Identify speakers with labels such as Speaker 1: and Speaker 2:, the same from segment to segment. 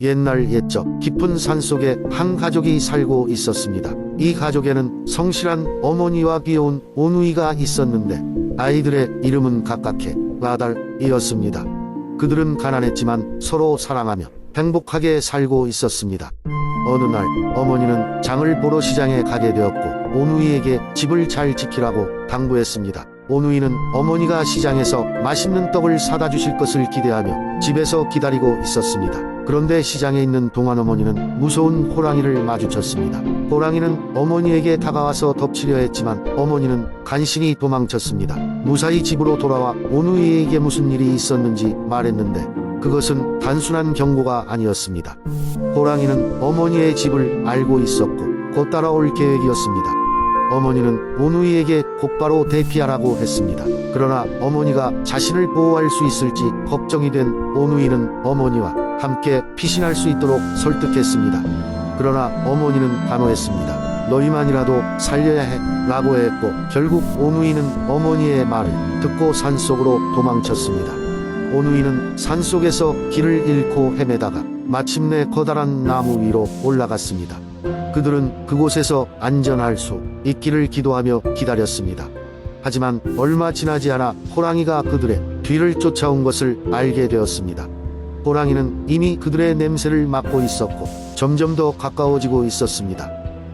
Speaker 1: 옛날 옛적 깊은 산속에 한 가족이 살고 있었습니다. 이 가족에는 성실한 어머니와 귀여운 오누이가 있었는데 아이들의 이름은 각각해 아달이었습니다. 그들은 가난했지만 서로 사랑하며 행복하게 살고 있었습니다. 어느 날 어머니는 장을 보러 시장에 가게 되었고 오누이에게 집을 잘 지키라고 당부했습니다. 오누이는 어머니가 시장에서 맛있는 떡을 사다 주실 것을 기대하며 집에서 기다리고 있었습니다. 그런데 시장에 있는 동안어머니는 무서운 호랑이를 마주쳤습니다. 호랑이는 어머니에게 다가와서 덮치려 했지만 어머니는 간신히 도망쳤습니다. 무사히 집으로 돌아와 오누이에게 무슨 일이 있었는지 말했는데 그것은 단순한 경고가 아니었습니다. 호랑이는 어머니의 집을 알고 있었고 곧 따라올 계획이었습니다. 어머니는 오누이에게 곧바로 대피하라고 했습니다. 그러나 어머니가 자신을 보호할 수 있을지 걱정이 된 오누이는 어머니와 함께 피신할 수 있도록 설득했습니다. 그러나 어머니는 단호했습니다. 너희만이라도 살려야 해 라고 했고 결국 오누이는 어머니의 말을 듣고 산속으로 도망쳤습니다. 오누이는 산속에서 길을 잃고 헤매다가 마침내 커다란 나무 위로 올라갔습니다. 그들은 그곳에서 안전할 수 있기를 기도하며 기다렸습니다. 하지만 얼마 지나지 않아 호랑이가 그들의 뒤를 쫓아온 것을 알게 되었습니다. 호랑이는 이미 그들의 냄새를 맡고 있었고 점점 더 가까워지고 있었습니다.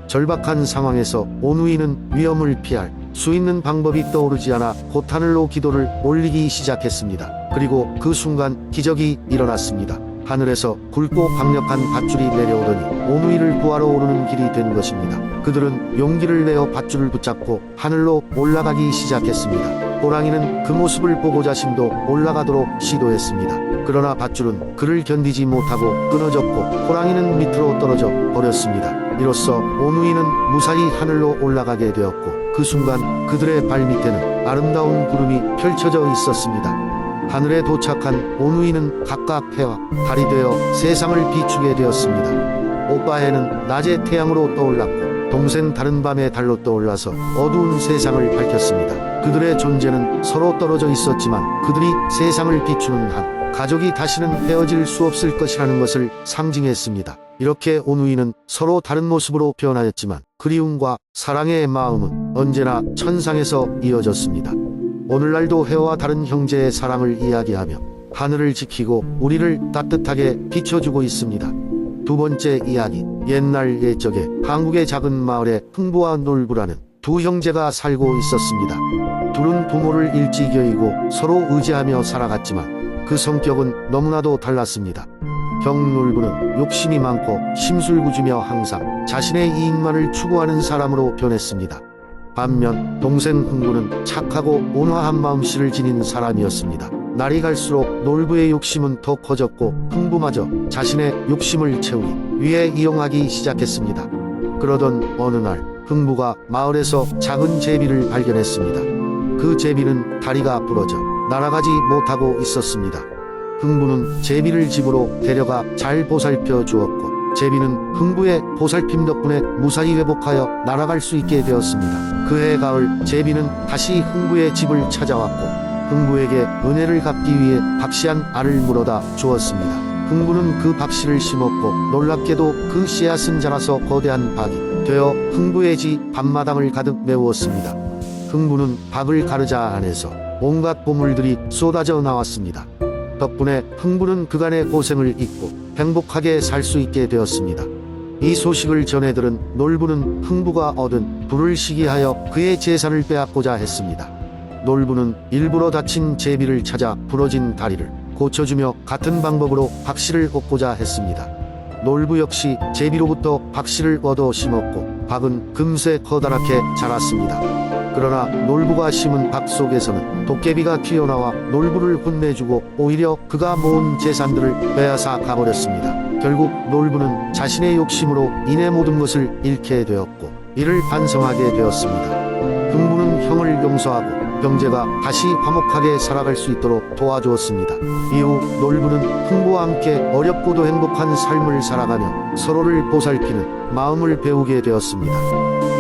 Speaker 1: 절박한 상황에서 오누이는 위험을 피할 수 있는 방법이 떠오르지 않아 곧 하늘로 기도를 올리기 시작했습니다. 그리고 그 순간 기적이 일어났습니다. 하늘에서 굵고 강력한 밧줄이 내려오더니 오누이를 구하러 오르는 길이 된 것입니다. 그들은 용기를 내어 밧줄을 붙잡고 하늘로 올라가기 시작했습니다. 호랑이는 그 모습을 보고 자신도 올라가도록 시도했습니다. 그러나 밧줄은 그를 견디지 못하고 끊어졌고 호랑이는 밑으로 떨어져 버렸습니다. 이로써 오누이는 무사히 하늘로 올라가게 되었고 그 순간 그들의 발밑에는 아름다운 구름이 펼쳐져 있었습니다. 하늘에 도착한 오누이는 각각 해와 달이 되어 세상을 비추게 되었습니다. 오빠 해는 낮의 태양으로 떠올랐고 동생 달은 밤의 달로 떠올라서 어두운 세상을 밝혔습니다. 그들의 존재는 서로 떨어져 있었지만 그들이 세상을 비추는 한 가족이 다시는 헤어질 수 없을 것이라는 것을 상징했습니다. 이렇게 오누이는 서로 다른 모습으로 변하였지만 그리움과 사랑의 마음은 언제나 천상에서 이어졌습니다. 오늘날도 해와 다른 형제의 사랑을 이야기하며 하늘을 지키고 우리를 따뜻하게 비춰주고 있습니다. 두 번째 이야기. 옛날 옛적에 한국의 작은 마을에 흥부와 놀부라는 두 형제가 살고 있었습니다. 둘은 부모를 일찍 여의고 서로 의지하며 살아갔지만 그 성격은 너무나도 달랐습니다. 형 놀부는 욕심이 많고 심술궂으며 항상 자신의 이익만을 추구하는 사람으로 변했습니다. 반면 동생 흥부는 착하고 온화한 마음씨를 지닌 사람이었습니다. 날이 갈수록 놀부의 욕심은 더 커졌고 흥부마저 자신의 욕심을 채우기 위해 이용하기 시작했습니다. 그러던 어느 날 흥부가 마을에서 작은 제비를 발견했습니다. 그 제비는 다리가 부러져 날아가지 못하고 있었습니다. 흥부는 제비를 집으로 데려가 잘 보살펴 주었고 제비는 흥부의 보살핌 덕분에 무사히 회복하여 날아갈 수 있게 되었습니다. 그해 가을 제비는 다시 흥부의 집을 찾아왔고 흥부에게 은혜를 갚기 위해 박씨한 알을 물어다 주었습니다. 흥부는 그 박씨를 심었고 놀랍게도 그 씨앗은 자라서 거대한 박이 되어 흥부의 집 밤마당을 가득 메우었습니다. 흥부는 박을 가르자 안에서 온갖 보물들이 쏟아져 나왔습니다. 덕분에 흥부는 그간의 고생을 잊고 행복하게 살 수 있게 되었습니다. 이 소식을 전해 들은 놀부는 흥부가 얻은 부를 시기하여 그의 재산을 빼앗고자 했습니다. 놀부는 일부러 다친 제비를 찾아 부러진 다리를 고쳐주며 같은 방법으로 박씨를 얻고자 했습니다. 놀부 역시 제비로부터 박씨를 얻어 심었고 박은 금세 커다랗게 자랐습니다. 그러나 놀부가 심은 박 속에서는 도깨비가 튀어나와 놀부를 혼내주고 오히려 그가 모은 재산들을 빼앗아 가버렸습니다. 결국 놀부는 자신의 욕심으로 인해 모든 것을 잃게 되었고 이를 반성하게 되었습니다. 흥부는 형을 용서하고 형제가 다시 화목하게 살아갈 수 있도록 도와주었습니다. 이후 놀부는 흥부와 함께 어렵고도 행복한 삶을 살아가며 서로를 보살피는 마음을 배우게 되었습니다.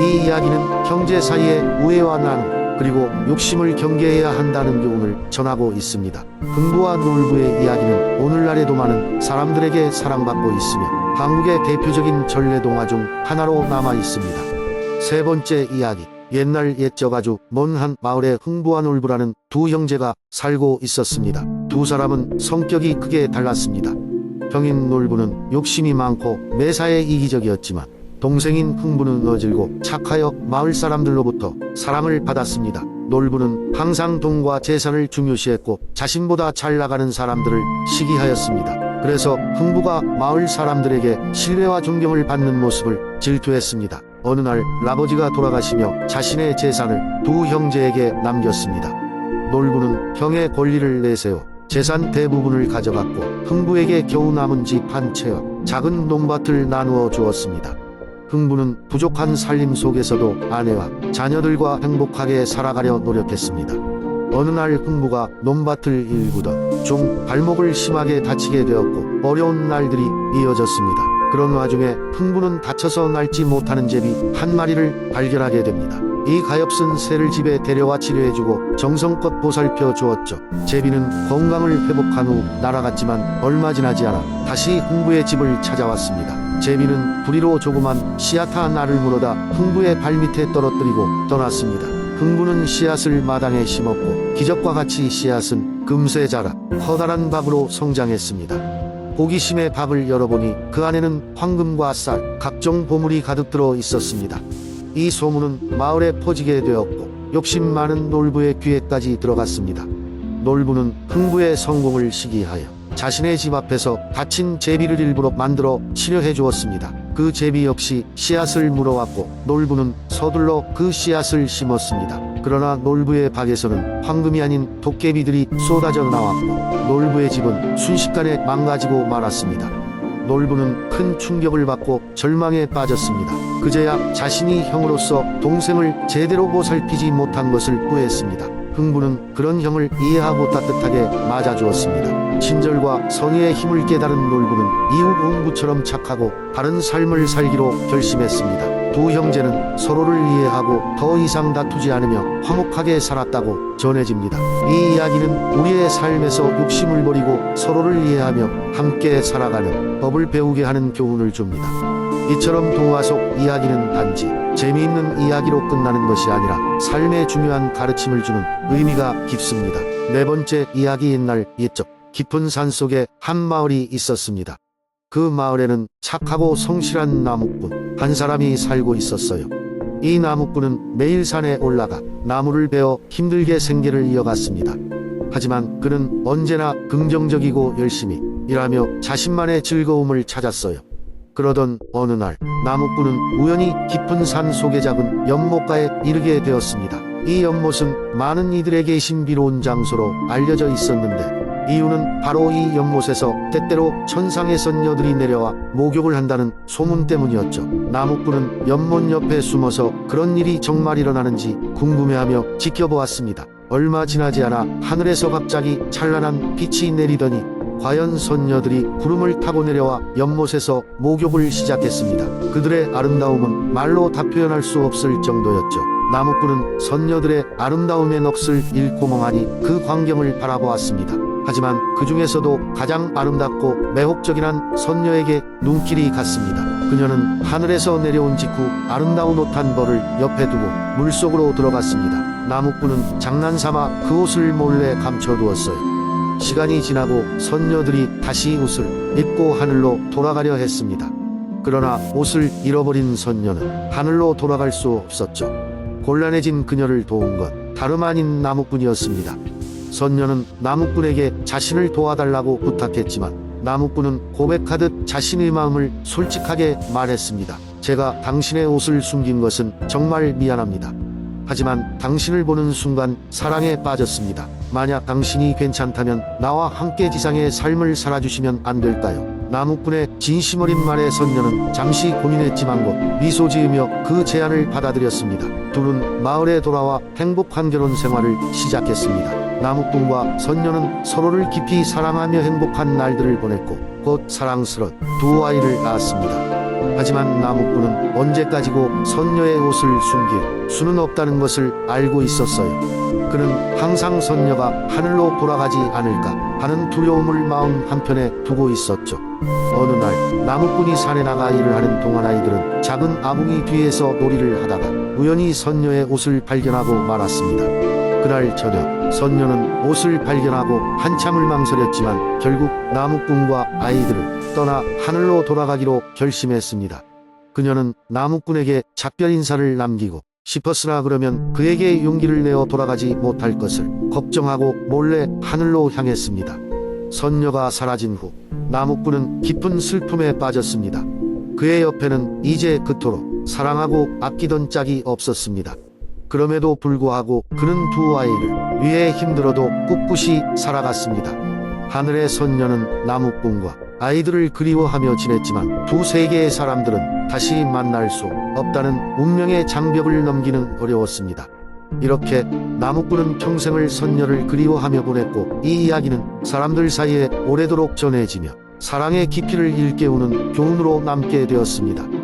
Speaker 1: 이 이야기는 형제 사이의 우애와 나눔 그리고 욕심을 경계해야 한다는 교훈을 전하고 있습니다. 흥부와 놀부의 이야기는 오늘날에도 많은 사람들에게 사랑받고 있으며 한국의 대표적인 전래동화 중 하나로 남아 있습니다. 세 번째 이야기. 옛날 옛적 아주 먼 한 마을에 흥부와 놀부라는 두 형제가 살고 있었습니다. 두 사람은 성격이 크게 달랐습니다. 형인 놀부는 욕심이 많고 매사에 이기적이었지만 동생인 흥부는 어질고 착하여 마을 사람들로부터 사랑을 받았습니다. 놀부는 항상 돈과 재산을 중요시했고 자신보다 잘 나가는 사람들을 시기하였습니다. 그래서 흥부가 마을 사람들에게 신뢰와 존경을 받는 모습을 질투했습니다. 어느 날 아버지가 돌아가시며 자신의 재산을 두 형제에게 남겼습니다. 놀부는 형의 권리를 내세워 재산 대부분을 가져갔고 흥부에게 겨우 남은 집 한 채와 작은 논밭을 나누어 주었습니다. 흥부는 부족한 살림 속에서도 아내와 자녀들과 행복하게 살아가려 노력했습니다. 어느 날 흥부가 논밭을 일구던 중 발목을 심하게 다치게 되었고 어려운 날들이 이어졌습니다. 그런 와중에 흥부는 다쳐서 날지 못하는 제비 한 마리를 발견하게 됩니다. 이 가엾은 새를 집에 데려와 치료해주고 정성껏 보살펴 주었죠. 제비는 건강을 회복한 후 날아갔지만 얼마 지나지 않아 다시 흥부의 집을 찾아왔습니다. 제비는 부리로 조그만 씨앗 하나를 물어다 흥부의 발밑에 떨어뜨리고 떠났습니다. 흥부는 씨앗을 마당에 심었고 기적과 같이 씨앗은 금세 자라 커다란 밭으로 성장했습니다. 호기심에 밭을 열어보니 그 안에는 황금과 쌀, 각종 보물이 가득 들어 있었습니다. 이 소문은 마을에 퍼지게 되었고 욕심 많은 놀부의 귀에까지 들어갔습니다. 놀부는 흥부의 성공을 시기하여 자신의 집 앞에서 다친 제비를 일부러 만들어 치료해 주었습니다. 그 제비 역시 씨앗을 물어왔고 놀부는 서둘러 그 씨앗을 심었습니다. 그러나 놀부의 밭에서는 황금이 아닌 도깨비들이 쏟아져 나왔고 놀부의 집은 순식간에 망가지고 말았습니다. 놀부는 큰 충격을 받고 절망에 빠졌습니다. 그제야 자신이 형으로서 동생을 제대로 보살피지 못한 것을 후회했습니다. 흥부는 그런 형을 이해하고 따뜻하게 맞아주었습니다. 친절과 선의의 힘을 깨달은 놀부는 이후 흥부처럼 착하고 바른 삶을 살기로 결심했습니다. 두 형제는 서로를 이해하고 더 이상 다투지 않으며 화목하게 살았다고 전해집니다. 이 이야기는 우리의 삶에서 욕심을 버리고 서로를 이해하며 함께 살아가는 법을 배우게 하는 교훈을 줍니다. 이처럼 동화 속 이야기는 단지 재미있는 이야기로 끝나는 것이 아니라 삶의 중요한 가르침을 주는 의미가 깊습니다. 네 번째 이야기. 옛날 옛적 깊은 산속에 한 마을이 있었습니다. 그 마을에는 착하고 성실한 나무꾼 한 사람이 살고 있었어요. 이 나무꾼은 매일 산에 올라가 나무를 베어 힘들게 생계를 이어갔습니다. 하지만 그는 언제나 긍정적이고 열심히 일하며 자신만의 즐거움을 찾았어요. 그러던 어느 날 나무꾼은 우연히 깊은 산 속의 작은 연못가에 이르게 되었습니다. 이 연못은 많은 이들에게 신비로운 장소로 알려져 있었는데 이유는 바로 이 연못에서 때때로 천상의 선녀들이 내려와 목욕을 한다는 소문 때문이었죠. 나무꾼은 연못 옆에 숨어서 그런 일이 정말 일어나는지 궁금해하며 지켜보았습니다. 얼마 지나지 않아 하늘에서 갑자기 찬란한 빛이 내리더니 과연 선녀들이 구름을 타고 내려와 연못에서 목욕을 시작했습니다. 그들의 아름다움은 말로 다 표현할 수 없을 정도였죠. 나무꾼은 선녀들의 아름다움의 넋을 잃고 멍하니 그 광경을 바라보았습니다. 하지만 그 중에서도 가장 아름답고 매혹적인 한 선녀에게 눈길이 갔습니다. 그녀는 하늘에서 내려온 직후 아름다운 옷 한 벌을 옆에 두고 물속으로 들어갔습니다. 나무꾼은 장난삼아 그 옷을 몰래 감춰두었어요. 시간이 지나고 선녀들이 다시 옷을 입고 하늘로 돌아가려 했습니다. 그러나 옷을 잃어버린 선녀는 하늘로 돌아갈 수 없었죠. 곤란해진 그녀를 도운 건 다름 아닌 나무꾼이었습니다. 선녀는 나무꾼에게 자신을 도와달라고 부탁했지만 나무꾼은 고백하듯 자신의 마음을 솔직하게 말했습니다. 제가 당신의 옷을 숨긴 것은 정말 미안합니다. 하지만 당신을 보는 순간 사랑에 빠졌습니다. 만약 당신이 괜찮다면 나와 함께 지상의 삶을 살아주시면 안 될까요? 나무꾼의 진심 어린 말에 선녀는 잠시 고민했지만 곧 미소 지으며 그 제안을 받아들였습니다. 둘은 마을에 돌아와 행복한 결혼 생활을 시작했습니다. 나무꾼과 선녀는 서로를 깊이 사랑하며 행복한 날들을 보냈고 곧 사랑스런 두 아이를 낳았습니다. 하지만 나무꾼은 언제까지고 선녀의 옷을 숨길 수는 없다는 것을 알고 있었어요. 그는 항상 선녀가 하늘로 돌아가지 않을까 하는 두려움을 마음 한편에 두고 있었죠. 어느 날 나무꾼이 산에 나가 일을 하는 동안 아이들은 작은 아궁이 뒤에서 놀이를 하다가 우연히 선녀의 옷을 발견하고 말았습니다. 그날 저녁 선녀는 옷을 발견하고 한참을 망설였지만 결국 나무꾼과 아이들을 떠나 하늘로 돌아가기로 결심했습니다. 그녀는 나무꾼에게 작별 인사를 남기고 싶었으나 그러면 그에게 용기를 내어 돌아가지 못할 것을 걱정하고 몰래 하늘로 향했습니다. 선녀가 사라진 후 나무꾼은 깊은 슬픔에 빠졌습니다. 그의 옆에는 이제 그토록 사랑하고 아끼던 짝이 없었습니다. 그럼에도 불구하고 그는 두 아이를 위해 힘들어도 꿋꿋이 살아갔습니다. 하늘의 선녀는 나무꾼과 아이들을 그리워하며 지냈지만 두 세계의 사람들은 다시 만날 수 없다는 운명의 장벽을 넘기는 어려웠습니다. 이렇게 나무꾼은 평생을 선녀를 그리워하며 보냈고 이 이야기는 사람들 사이에 오래도록 전해지며 사랑의 깊이를 일깨우는 교훈으로 남게 되었습니다.